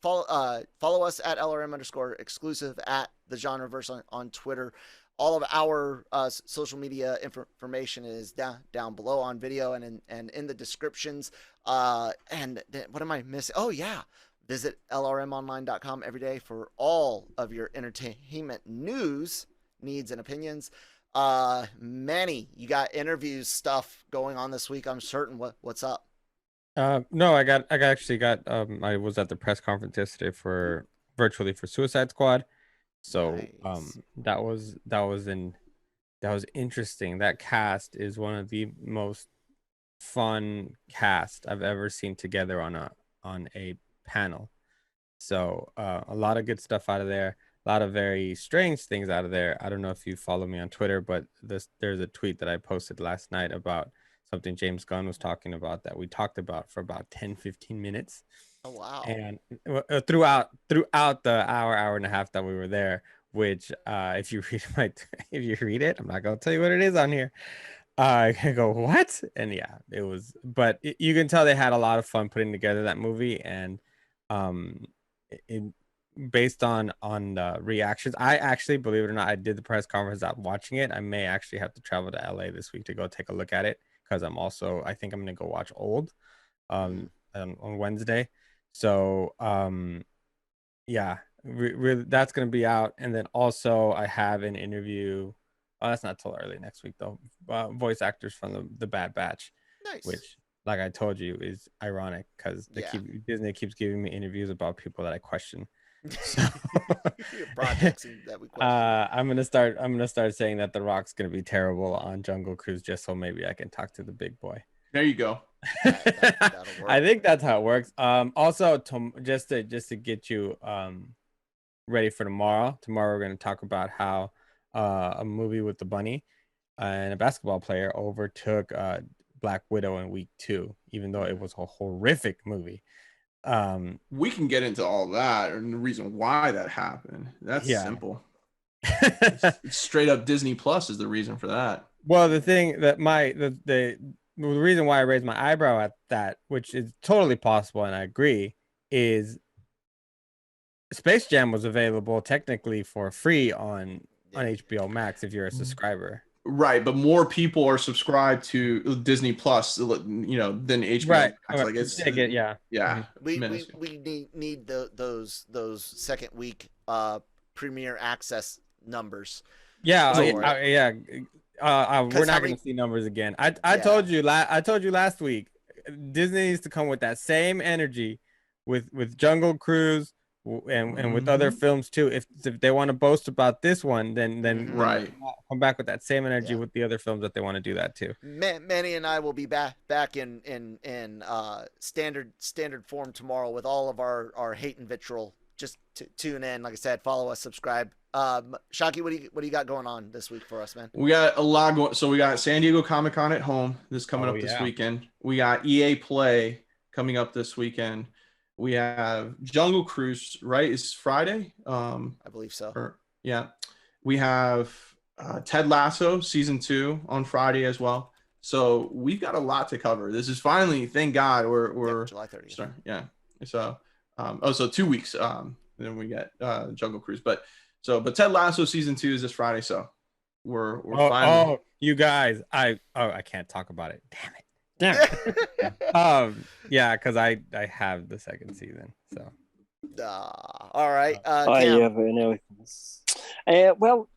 Follow us at LRM_exclusive, at The Genreverse on Twitter. All of our social media information is down below on video and in the descriptions. And what am I missing? Oh yeah. Visit LRMonline.com every day for all of your entertainment news, needs, and opinions. Manny, you got interviews stuff going on this week, I'm certain. What's up? No, I actually got I was at the press conference yesterday virtually for Suicide Squad. So nice. that was interesting. That cast is one of the most fun cast I've ever seen together on a panel. So a lot of good stuff out of there, a lot of very strange things out of there. I don't know if you follow me on Twitter, but there's a tweet that I posted last night about something James Gunn was talking about that we talked about for about 10-15 minutes. Oh wow. And throughout the hour and a half that we were there, which if you read it, I'm not gonna tell you what it is on here. I go, what? And yeah, it was, but you can tell they had a lot of fun putting together that movie. And based on the reactions, I actually, believe it or not, I did the press conference without watching it. I may actually have to travel to LA this week to go take a look at it, because I think I'm gonna go watch Old on Wednesday. So yeah, that's gonna be out. And then also I have an interview. Oh, that's not till early next week though. Voice actors from the Bad Batch, nice. Which, like I told you, is ironic because Disney keeps giving me interviews about people that I question. So, projects that we question. I'm gonna start saying that The Rock's gonna be terrible on Jungle Cruise, just so maybe I can talk to the big boy. There you go. That'll work. I think that's how it works. Also, just to get you ready for tomorrow. Tomorrow we're gonna talk about how a movie with the bunny and a basketball player overtook Black Widow in week 2, even though it was a horrific movie. We can get into all that and the reason why that happened. That's Yeah. simple. It's straight up Disney Plus is the reason for that. Well, the thing that the reason why I raised my eyebrow at that, which is totally possible, and I agree, is Space Jam was available technically for free on HBO Max if you're a subscriber. Right, but more people are subscribed to Disney Plus, than HBO Right. Max. Like it's yeah. yeah. We need those second week premiere access numbers. Yeah, Yeah. We're not going to see numbers again. I told you last week, Disney needs to come with that same energy with Jungle Cruise and with other films too. If they want to boast about this one, then right, come back with that same energy with the other films that they want to do that too. Manny and I will be back in standard form tomorrow with all of our hate and vitriol. Just tune in. Like I said, follow us, subscribe. Shockey, what do you got going on this week for us, man? We got a lot going. So we got San Diego Comic-Con at home coming up this weekend. We got EA Play coming up this weekend. We have Jungle Cruise, right? It's Friday. I believe so. We have Ted Lasso season 2 on Friday as well. So we've got a lot to cover. This is finally, thank God, we're July 30th. Sorry, yeah. So so 2 weeks. Then we get Jungle Cruise, but Ted Lasso season 2 is this Friday. So we're finally. Oh, you guys, I can't talk about it. Damn it. Yeah, because I have the second season. So. All right. Yeah, but anyway. Well,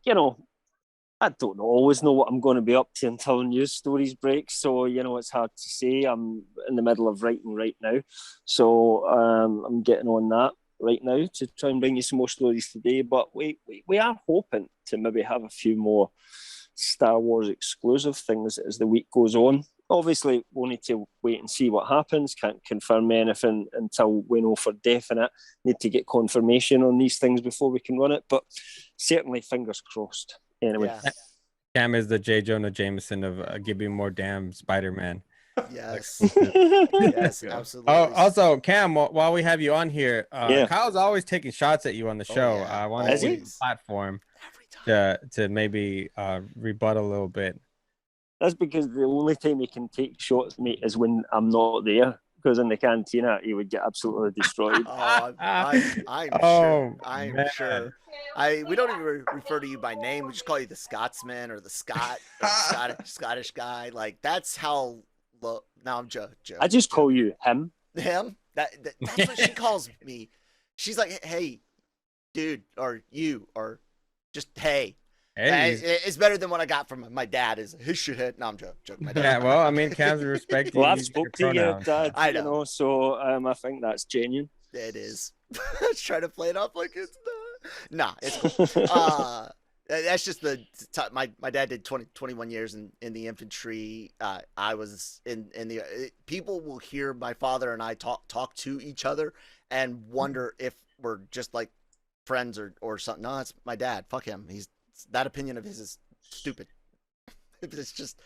I don't know. Always know what I'm going to be up to until news stories break. So it's hard to say. I'm in the middle of writing right now, so I'm getting on that right now to try and bring you some more stories today. But we are hoping to maybe have a few more Star Wars exclusive things as the week goes on. Obviously, we'll need to wait and see what happens. Can't confirm anything until we know for definite. Need to get confirmation on these things before we can run it. But certainly, fingers crossed. Anyway. Yeah. Cam is the J. Jonah Jameson of give me more damn Spider-Man. Yes. Yes, absolutely. Also, Cam, while we have you on here, Kyle's always taking shots at you on the show. I want to use the platform to maybe rebut a little bit. That's because the only time he can take shots at me is when I'm not there. Because in the cantina, he would get absolutely destroyed. I'm sure. We don't even refer to you by name. We just call you the Scotsman or the Scot, or the Scottish guy. Like that's how. Now I'm joking. I just call you him. Him? That's what she calls me. She's like, "Hey, dude," or "you," or just "Hey." Hey. It's better than what I got from my dad. Is his shithead? No, I'm joking. My dad. Yeah, well, I mean, Cam's respecting. Well, I've spoke to your dad, I know. So I think that's genuine. It is. Let's try to play it off like it's not. Nah, it's cool. That's just my dad did 21 years in the infantry. I was in the people will hear my father and I talk to each other and wonder if we're just like friends or something. No, it's my dad. Fuck him. That opinion of his is stupid. It's just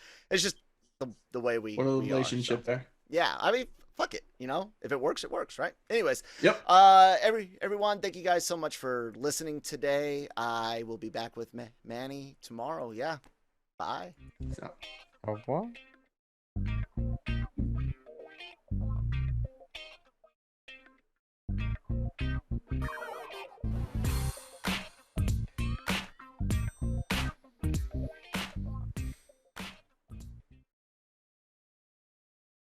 the way we. What a relationship there. Yeah, I mean, fuck it. If it works, it works, right? Anyways. Yep. Everyone, thank you guys so much for listening today. I will be back with Manny tomorrow. Yeah. Bye. Au revoir.